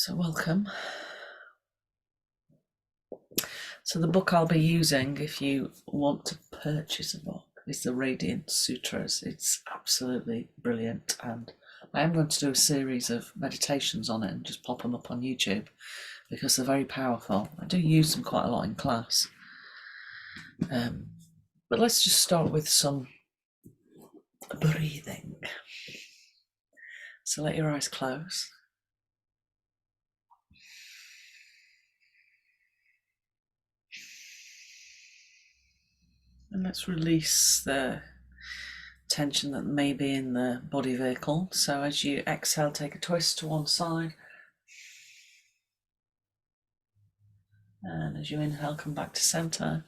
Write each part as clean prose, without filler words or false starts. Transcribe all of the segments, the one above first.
So welcome. So the book I'll be using, if you want to purchase a book, is the Radiance Sutras. It's absolutely brilliant, and I am going to do a series of meditations on it and just pop them up on YouTube because they're very powerful. I do use them quite a lot in class. But let's just start with some breathing. So let your eyes close. And let's release the tension that may be in the body vehicle. So as you exhale, take a twist to one side. And as you inhale, come back to center.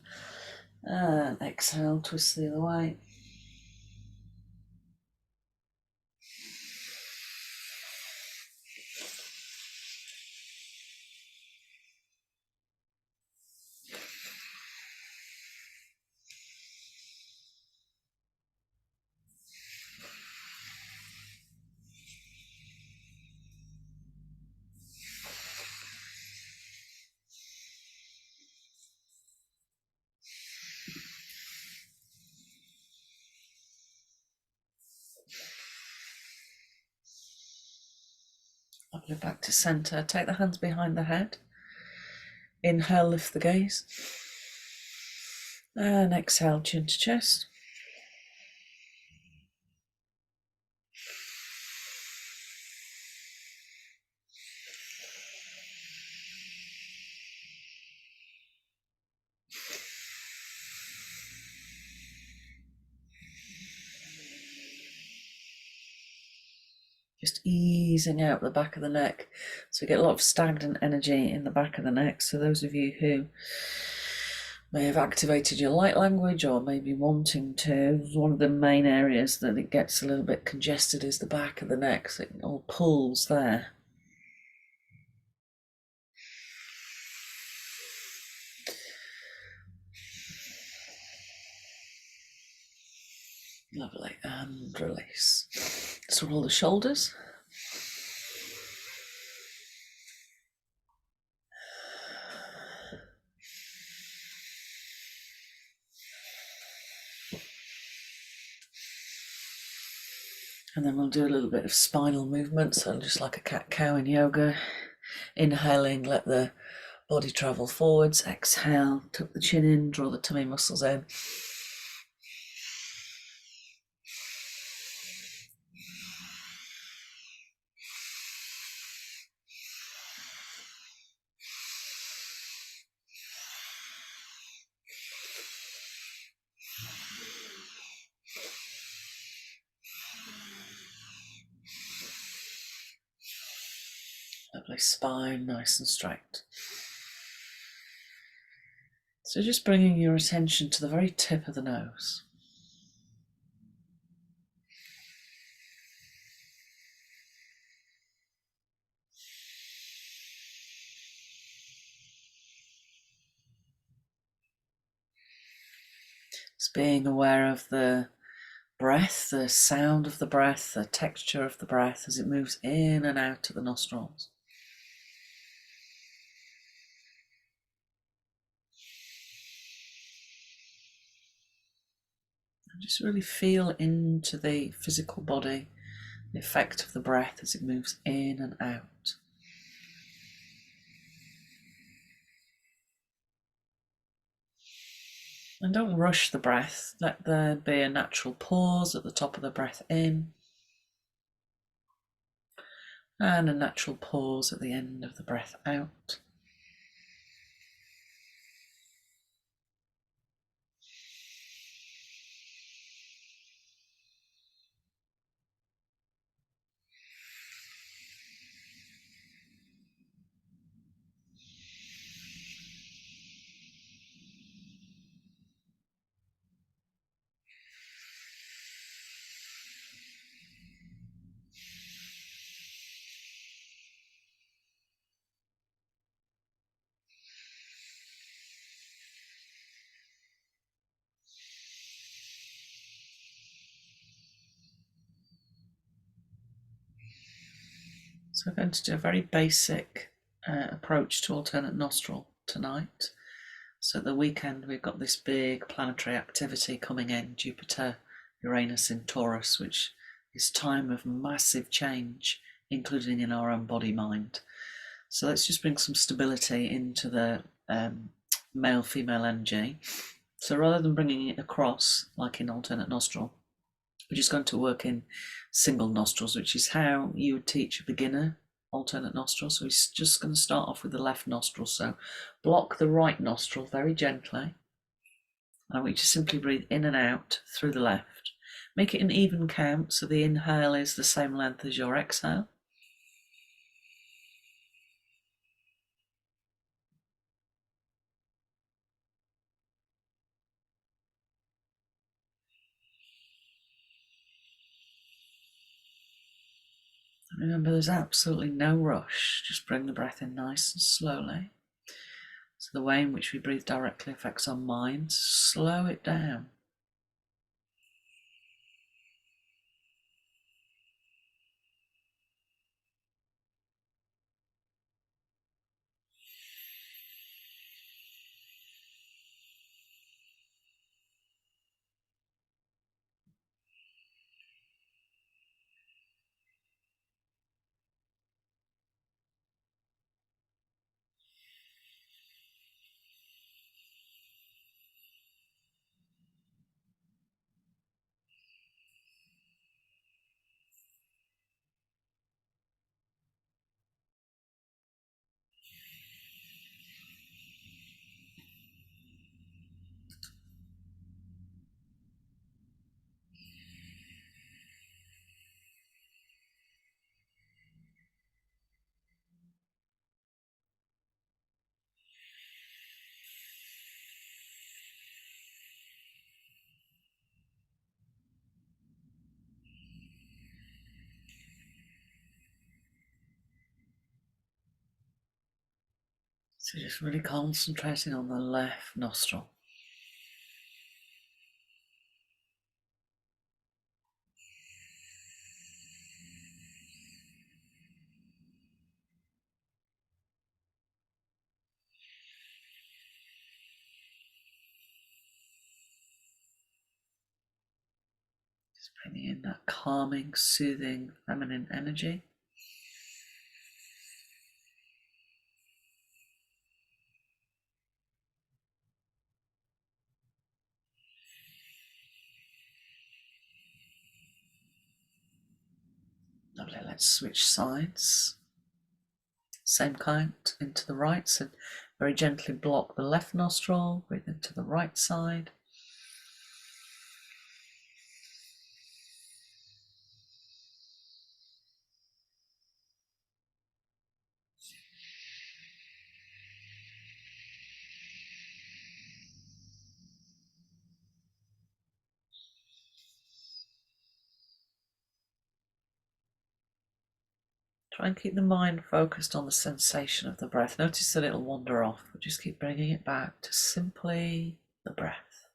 And exhale, twist the other way. Lovely, back to center. Take the hands behind the head. Inhale, lift the gaze. And exhale, chin to chest. Just easing out the back of the neck. So we get a lot of stagnant energy in the back of the neck. So those of you who may have activated your light language or maybe wanting to, one of the main areas that it gets a little bit congested is the back of the neck. So it all pulls there. Lovely, and release. So roll the shoulders. And then we'll do a little bit of spinal movement, so just like a cat-cow in yoga. Inhaling, let the body travel forwards. Exhale, tuck the chin in, draw the tummy muscles in. Lovely, spine nice and straight. So just bringing your attention to the very tip of the nose. Just being aware of the breath, the sound of the breath, the texture of the breath as it moves in and out of the nostrils. And just really feel into the physical body, the effect of the breath as it moves in and out. And don't rush the breath. Let there be a natural pause at the top of the breath in and a natural pause at the end of the breath out. So we're going to do a very basic approach to alternate nostril tonight. So the weekend we've got this big planetary activity coming in, Jupiter, Uranus in Taurus, which is time of massive change, including in our own body mind. So let's just bring some stability into the male-female energy. So rather than bringing it across, like in alternate nostril, we're just going to work in single nostrils, which is how you would teach a beginner alternate nostril. So we're just going to start off with the left nostril. So block the right nostril very gently. And I want you to simply breathe in and out through the left. Make it an even count, so the inhale is the same length as your exhale. Remember, there's absolutely no rush. Just bring the breath in nice and slowly. So the way in which we breathe directly affects our mind. Slow it down. So just really concentrating on the left nostril. Just bringing in that calming, soothing, feminine energy. Lovely, let's switch sides. Same count into the right, so very gently block the left nostril, breathe into the right side. Try and keep the mind focused on the sensation of the breath. Notice that it'll wander off, but just keep bringing it back to simply the breath.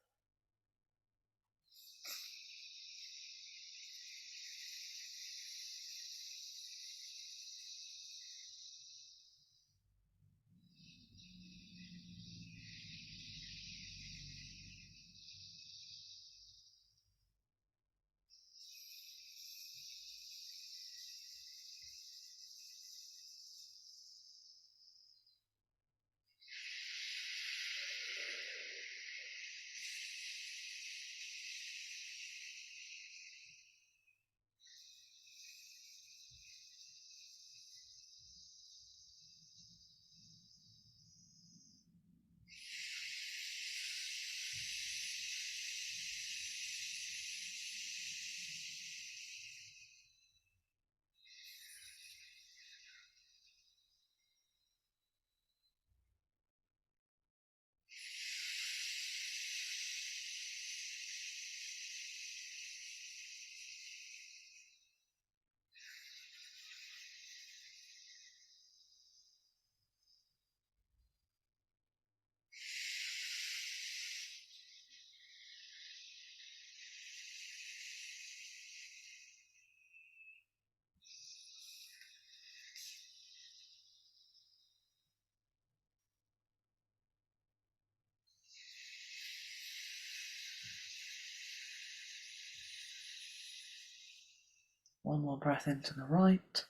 One more breath into the right.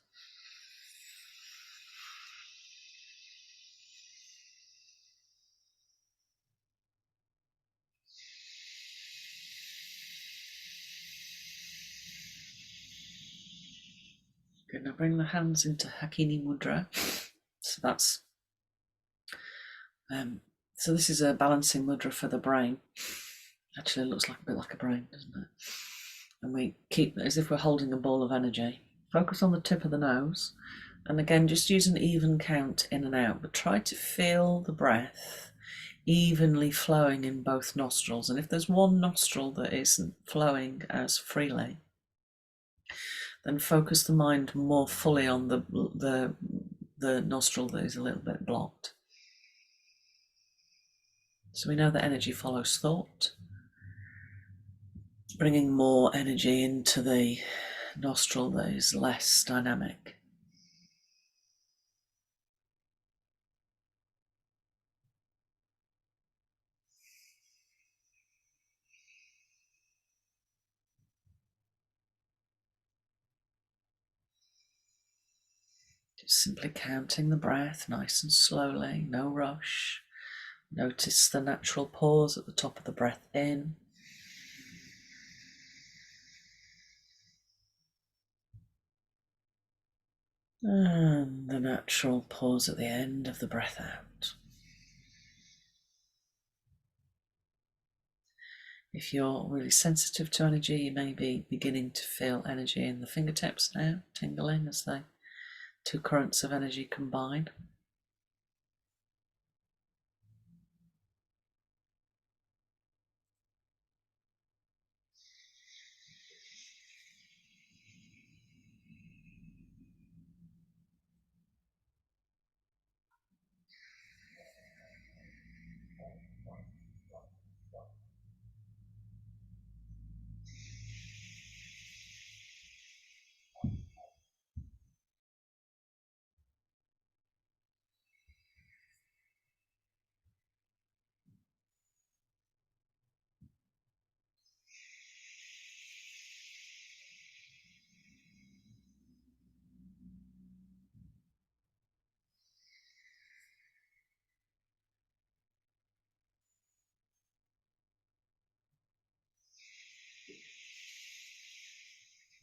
Good, now bring the hands into Hakini Mudra. So that's so this is a balancing mudra for the brain. Actually, it looks like a bit like a brain, doesn't it? And we keep as if we're holding a ball of energy. Focus on the tip of the nose, and again, just use an even count in and out, but try to feel the breath evenly flowing in both nostrils. And if there's one nostril that isn't flowing as freely, then focus the mind more fully on the nostril that is a little bit blocked. So we know that energy follows thought. Bringing more energy into the nostril that is less dynamic. Just simply counting the breath nice and slowly, no rush. Notice the natural pause at the top of the breath in. And the natural pause at the end of the breath out. If you're really sensitive to energy, you may be beginning to feel energy in the fingertips now, tingling as the two currents of energy combine.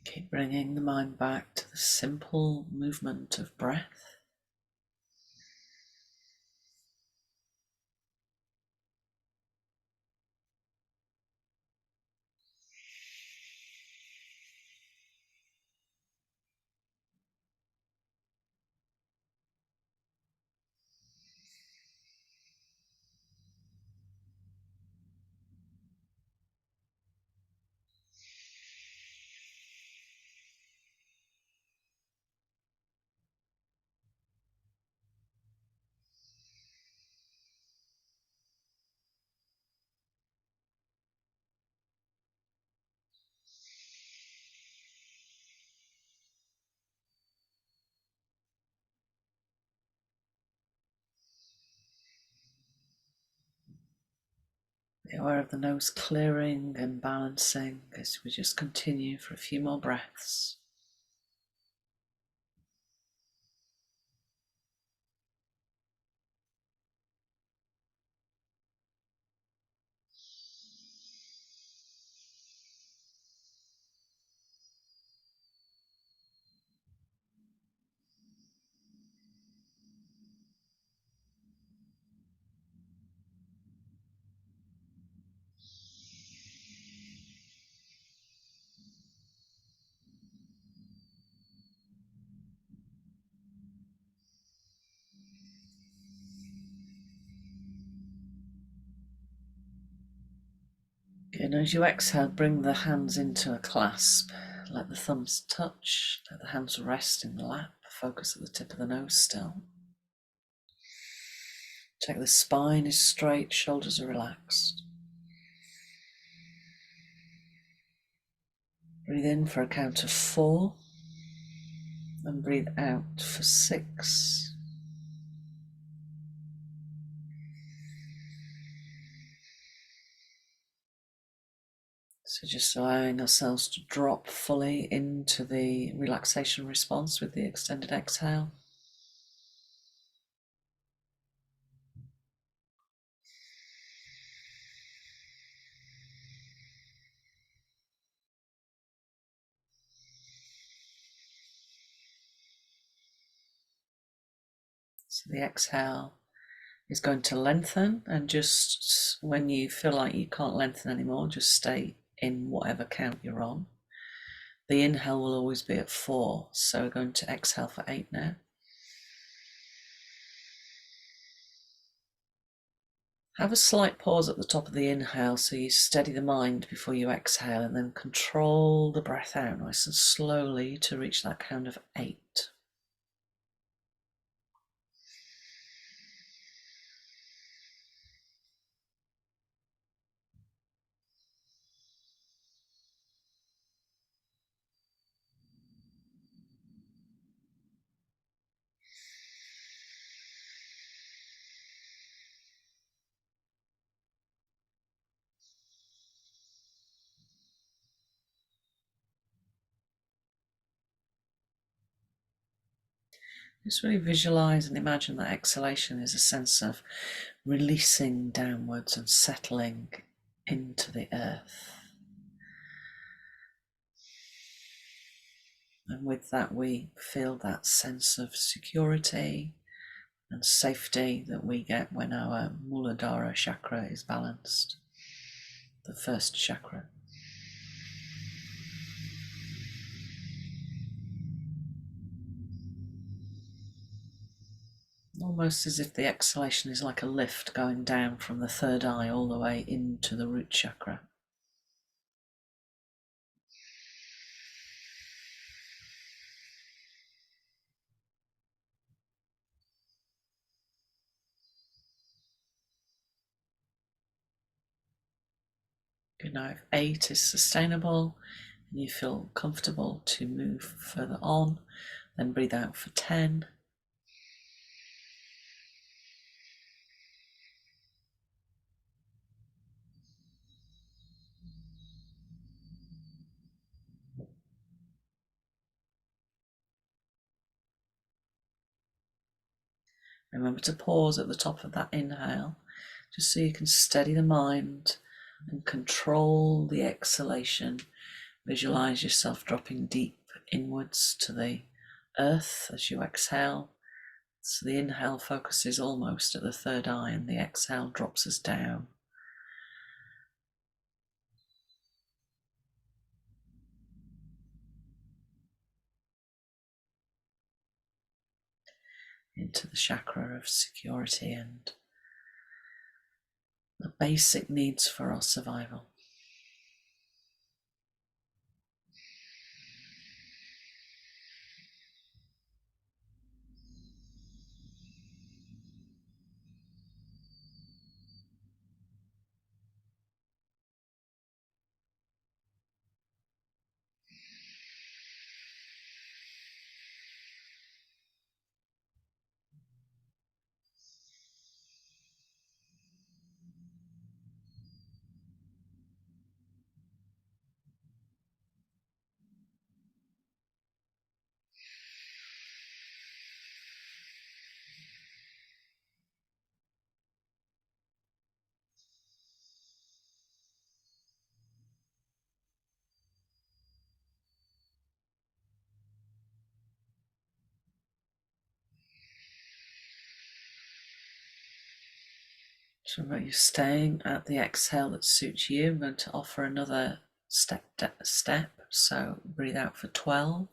Keep bringing the mind back to the simple movement of breath. Be aware of the nose clearing and balancing as we just continue for a few more breaths. And as you exhale, bring the hands into a clasp. Let the thumbs touch, let the hands rest in the lap. Focus at the tip of the nose still. Check the spine is straight, shoulders are relaxed. Breathe in for a count of 4 and breathe out for 6. So just allowing ourselves to drop fully into the relaxation response with the extended exhale. So the exhale is going to lengthen, and just when you feel like you can't lengthen anymore, just stay in whatever count you're on. The inhale will always be at 4, so we're going to exhale for 8 now. Have a slight pause at the top of the inhale so you steady the mind before you exhale, and then control the breath out nice and slowly to reach that count of 8. Just really visualize and imagine that exhalation is a sense of releasing downwards and settling into the earth. And with that, we feel that sense of security and safety that we get when our Muladhara chakra is balanced, the first chakra. Almost as if the exhalation is like a lift going down from the third eye all the way into the root chakra. Good. Now, if 8 is sustainable and you feel comfortable to move further on, then breathe out for 10. Remember to pause at the top of that inhale, just so you can steady the mind and control the exhalation. Visualize yourself dropping deep inwards to the earth as you exhale. So the inhale focuses almost at the third eye, and the exhale drops us down. Into the chakra of security and the basic needs for our survival. So remember, you're staying at the exhale that suits you. I'm going to offer another step. So breathe out for 12.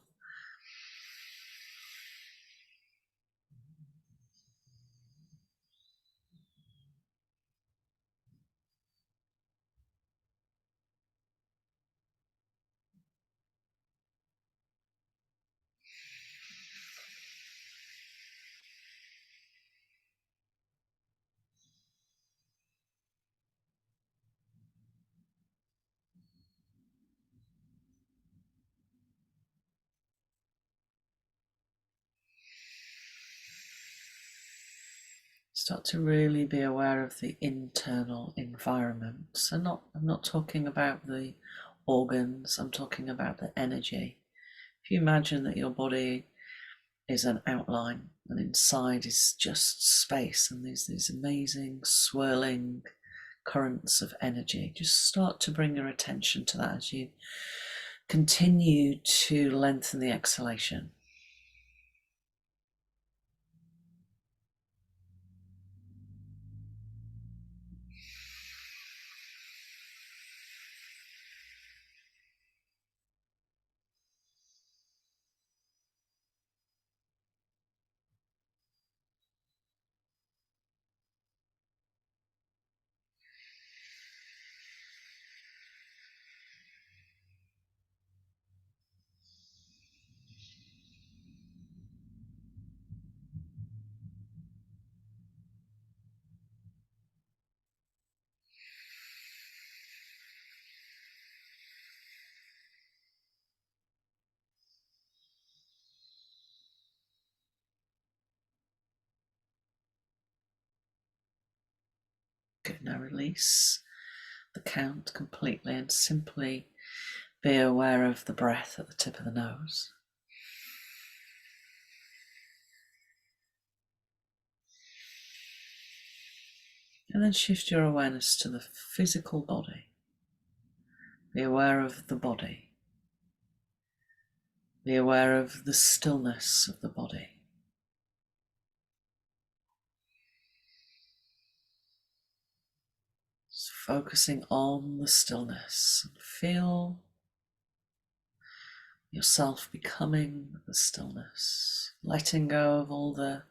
Start to really be aware of the internal environment. So I'm not talking about the organs, I'm talking about the energy. If you imagine that your body is an outline and inside is just space and there's these amazing swirling currents of energy, just start to bring your attention to that as you continue to lengthen the exhalation. Good, now release the count completely and simply be aware of the breath at the tip of the nose. And then shift your awareness to the physical body. Be aware of the body. Be aware of the stillness of the body. Just focusing on the stillness. Feel yourself becoming the stillness. Letting go of all the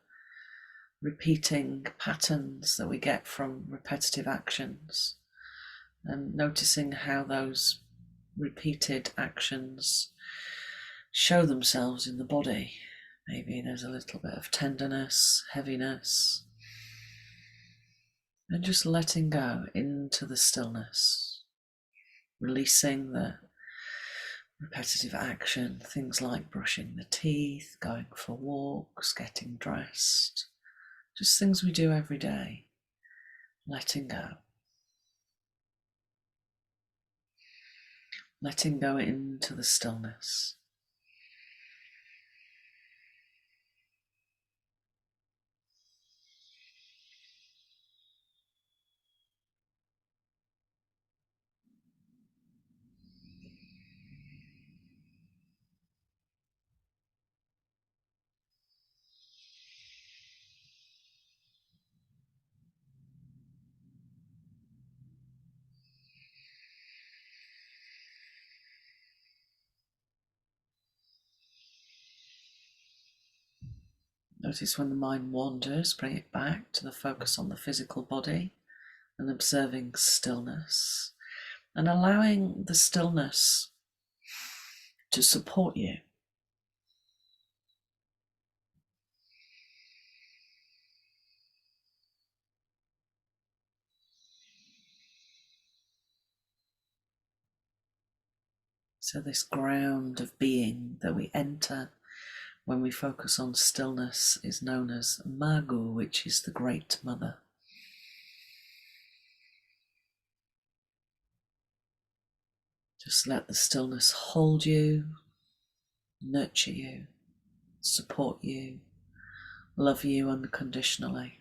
repeating patterns that we get from repetitive actions. And noticing how those repeated actions show themselves in the body. Maybe there's a little bit of tenderness, heaviness, and just letting go into the stillness, releasing the repetitive action, things like brushing the teeth, going for walks, getting dressed, just things we do every day, letting go. Letting go into the stillness. Notice when the mind wanders, bring it back to the focus on the physical body and observing stillness and allowing the stillness to support you. So this ground of being that we enter when we focus on stillness is known as Magu, which is the Great Mother. Just let the stillness hold you, nurture you, support you, love you unconditionally.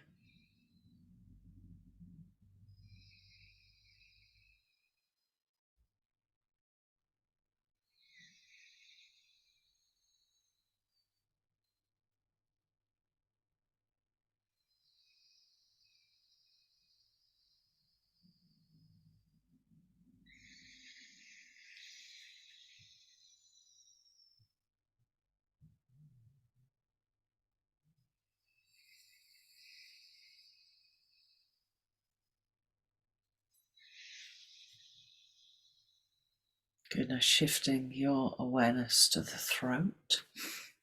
Good, now shifting your awareness to the throat.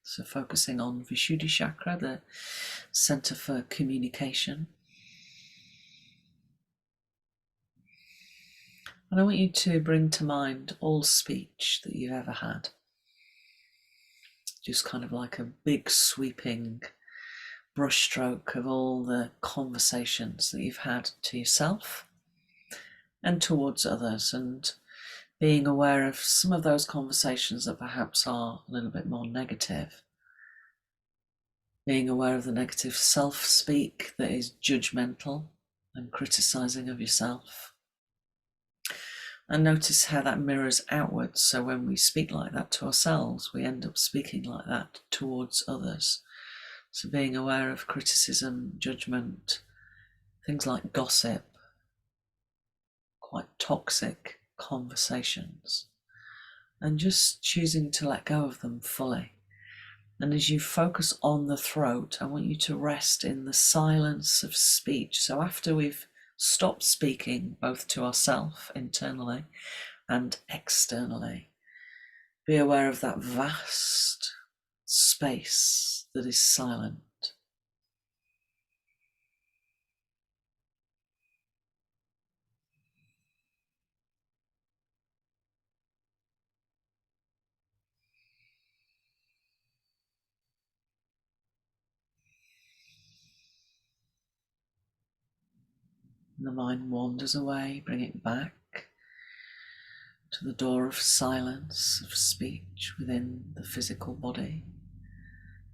So focusing on Vishuddhi chakra, the center for communication. And I want you to bring to mind all speech that you've ever had. Just kind of like a big sweeping brushstroke of all the conversations that you've had to yourself and towards others. And being aware of some of those conversations that perhaps are a little bit more negative, being aware of the negative self-speak that is judgmental and criticizing of yourself. And notice how that mirrors outwards. So when we speak like that to ourselves, we end up speaking like that towards others. So being aware of criticism, judgment, things like gossip, quite toxic conversations, and just choosing to let go of them fully. And as you focus on the throat, I want you to rest in the silence of speech. So after we've stopped speaking, both to ourselves internally and externally, be aware of that vast space that is silent. And the mind wanders away, bring it back to the door of silence, of speech within the physical body.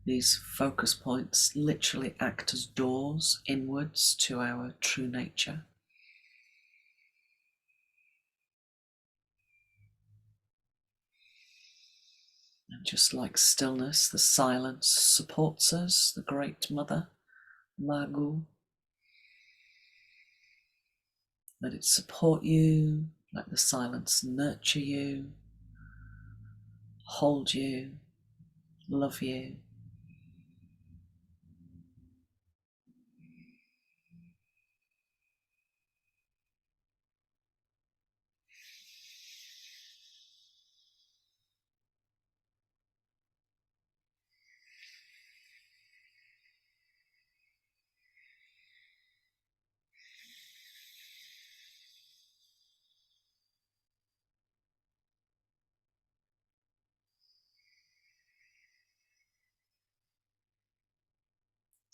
These focus points literally act as doors inwards to our true nature. And just like stillness, the silence supports us, the Great Mother, Magu. Let it support you, let the silence nurture you, hold you, love you.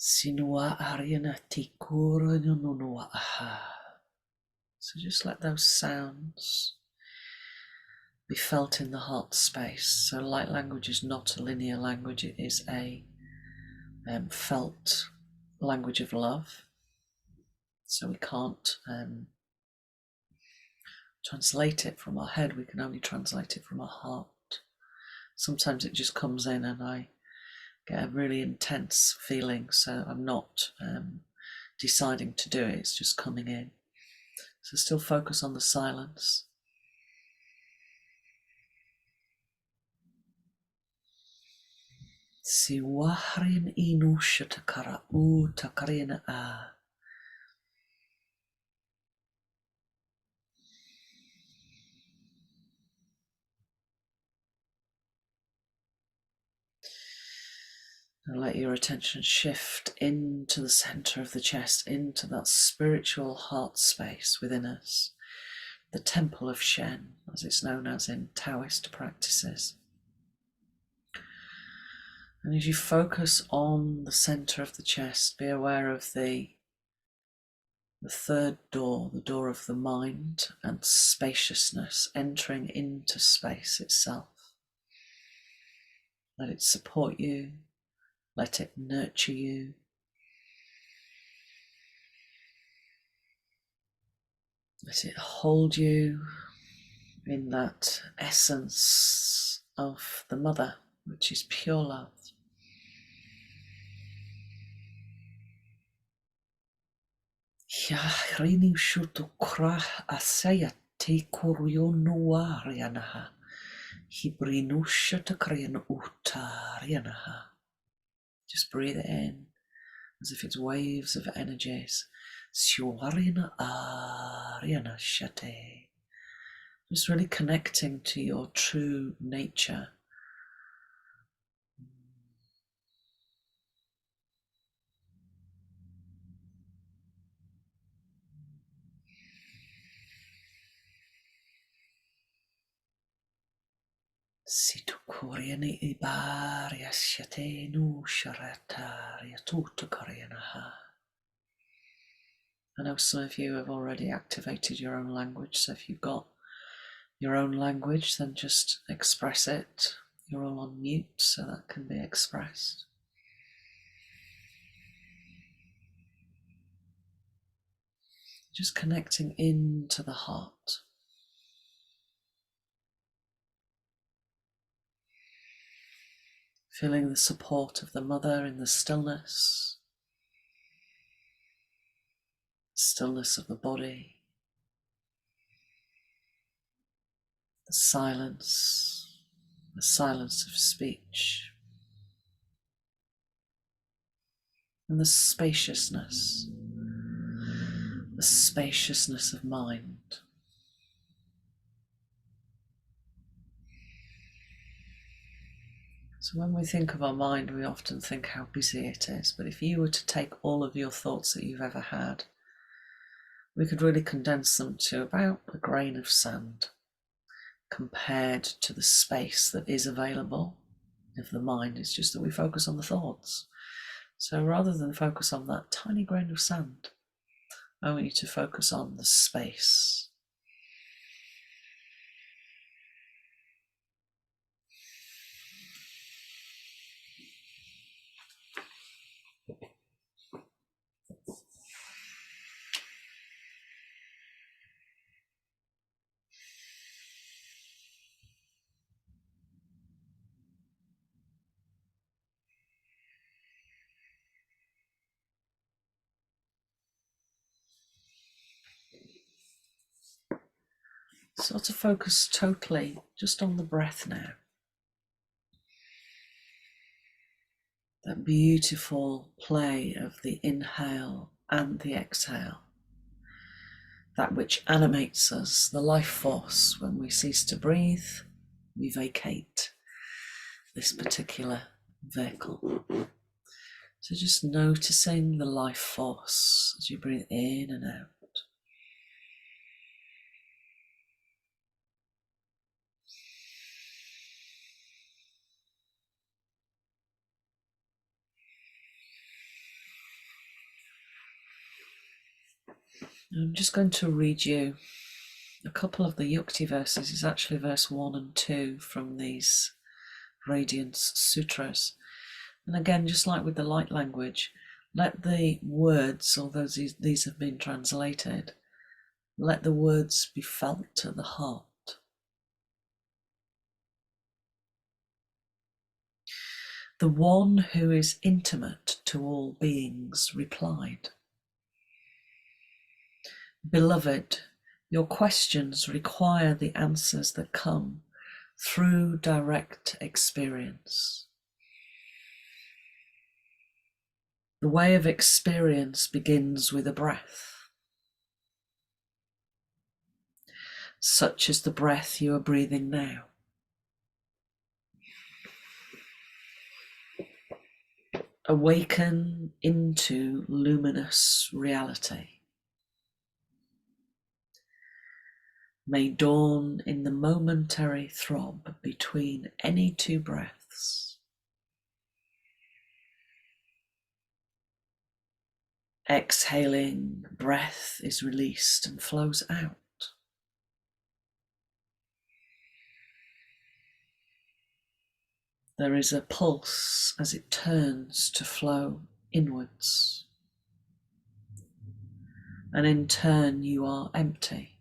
Sinua Ariana Tikura Nunua Aha. So just let those sounds be felt in the heart space. So light language is not a linear language, it is a felt language of love. So we can't translate it from our head, we can only translate it from our heart. Sometimes it just comes in and I get a really intense feeling, so I'm not deciding to do it, it's just coming in. So still focus on the silence. Si wahrin inu shatakara u takarina a. And let your attention shift into the center of the chest, into that spiritual heart space within us, the Temple of Shen, as it's known as in Taoist practices. And as you focus on the center of the chest, be aware of the third door, the door of the mind and spaciousness, entering into space itself. Let it support you, let it nurture you. Let it hold you in that essence of the mother, which is pure love. Yahrini shutukra asaya te kuryonuwa rianaha. Hibrinusha takrian uta rianaha. Just breathe it in as if it's waves of energies. Shuarina ariana shate. Just really connecting to your true nature. Situkuriani ibaria shatenu sharataria tutukarianaha. I know some of you have already activated your own language, so if you've got your own language, then just express it. You're all on mute, so that can be expressed. Just connecting into the heart. Feeling the support of the mother in the stillness, stillness of the body, the silence of speech, and the spaciousness of mind. So when we think of our mind, we often think how busy it is, but if you were to take all of your thoughts that you've ever had, we could really condense them to about a grain of sand compared to the space that is available if the mind. It's just that we focus on the thoughts. So rather than focus on that tiny grain of sand, I want you to focus on the space. Sort of focus totally just on the breath now. That beautiful play of the inhale and the exhale. That which animates us, the life force. When we cease to breathe, we vacate this particular vehicle. So just noticing the life force as you breathe in and out. I'm just going to read you a couple of the Yukti Verses. It's actually verse 1 and 2 from these Radiance Sutras. And again, just like with the light language, let the words, although these have been translated, let the words be felt at the heart. The one who is intimate to all beings replied, "Beloved, your questions require the answers that come through direct experience. The way of experience begins with a breath, such as the breath you are breathing now. Awaken into luminous reality. May dawn in the momentary throb between any two breaths. Exhaling, breath is released and flows out. There is a pulse as it turns to flow inwards. And in turn you are empty.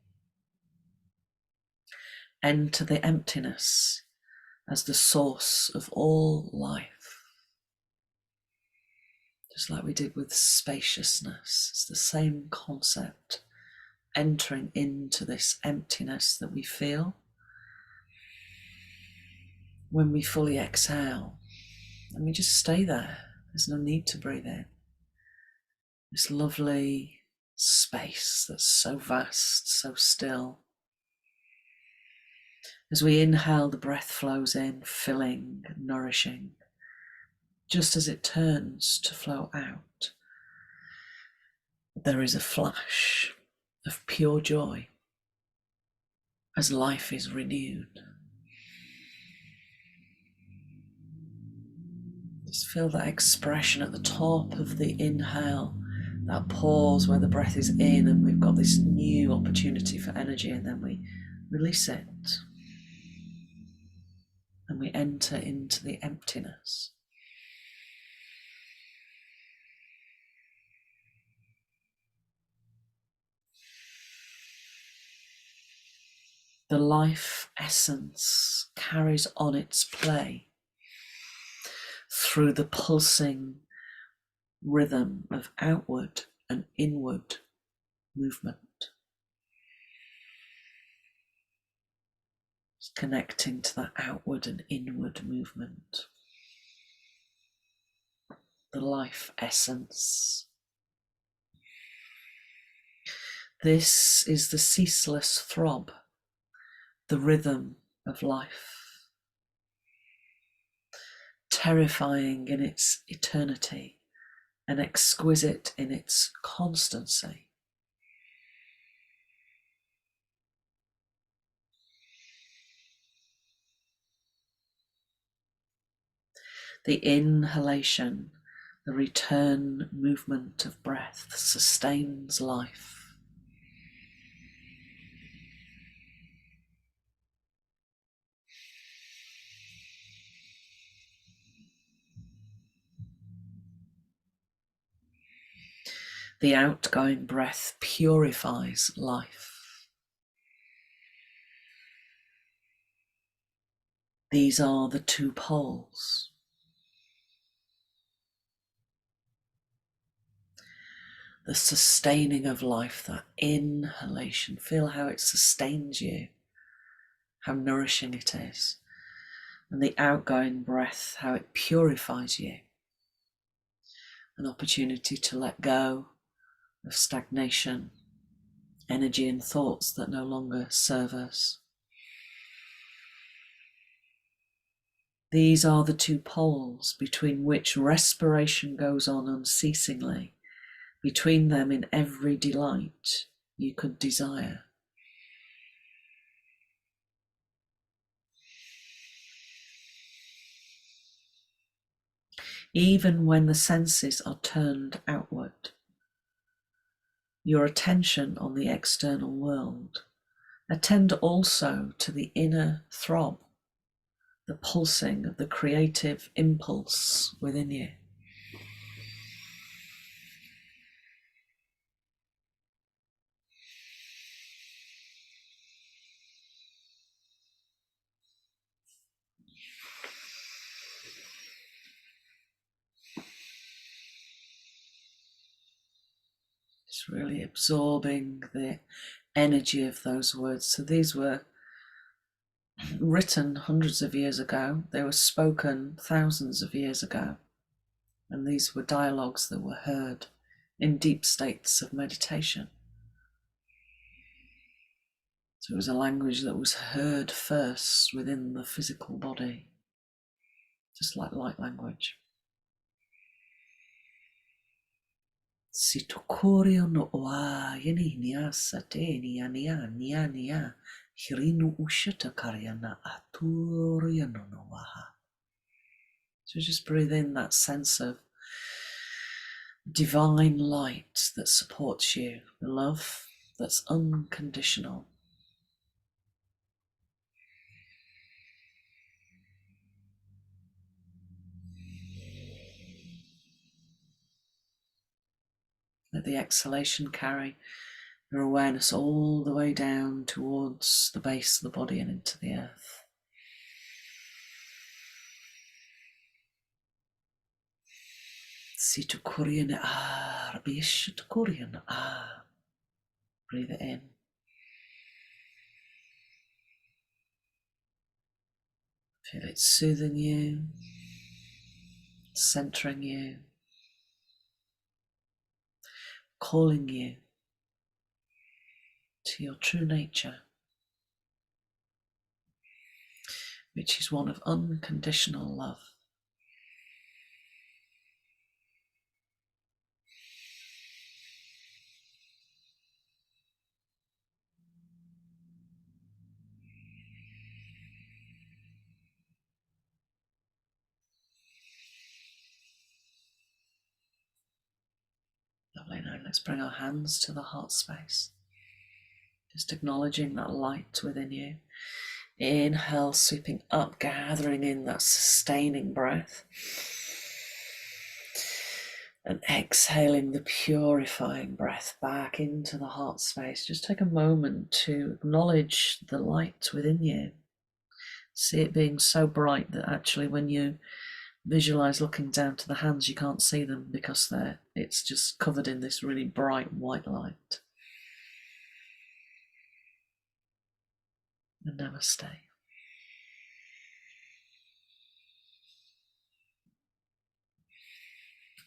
Enter the emptiness as the source of all life. Just like we did with spaciousness, it's the same concept, entering into this emptiness that we feel when we fully exhale. And we just stay there. There's no need to breathe in. This lovely space that's so vast, so still. As we inhale, the breath flows in, filling, nourishing. Just as it turns to flow out, there is a flash of pure joy as life is renewed. Just feel that expression at the top of the inhale, that pause where the breath is in and we've got this new opportunity for energy, and then we Release it. And we enter into the emptiness. The life essence carries on its play through the pulsing rhythm of outward and inward movement. It's connecting to that outward and inward movement. The life essence. This is the ceaseless throb, the rhythm of life, terrifying in its eternity and exquisite in its constancy. The inhalation, the return movement of breath sustains life. The outgoing breath purifies life. These are the two poles. The sustaining of life, that inhalation. Feel how it sustains you, how nourishing it is. And the outgoing breath, how it purifies you. An opportunity to let go of stagnation, energy and thoughts that no longer serve us. These are the two poles between which respiration goes on unceasingly, between them in every delight you could desire. Even when the senses are turned outward, your attention on the external world, attend also to the inner throb, the pulsing of the creative impulse within you. Just really absorbing the energy of those words. So these were written hundreds of years ago. They were spoken thousands of years ago. And these were dialogues that were heard in deep states of meditation. So it was a language that was heard first within the physical body, just like light language. Sitokorio no oa yeni nia sate nia nia hirinu ushata karyana aturia no waha. So just breathe in that sense of divine light that supports you, the love that's unconditional. Let the exhalation carry your awareness all the way down towards the base of the body and into the earth. Breathe it in. Feel it soothing you, centering you, calling you to your true nature, which is one of unconditional love. Lovely. Now let's bring our hands to the heart space. Just acknowledging that light within you. Inhale, sweeping up, gathering in that sustaining breath. And exhaling the purifying breath back into the heart space. Just take a moment to acknowledge the light within you. See it being so bright that actually when you visualize looking down to the hands, you can't see them because it's just covered in this really bright white light. And namaste.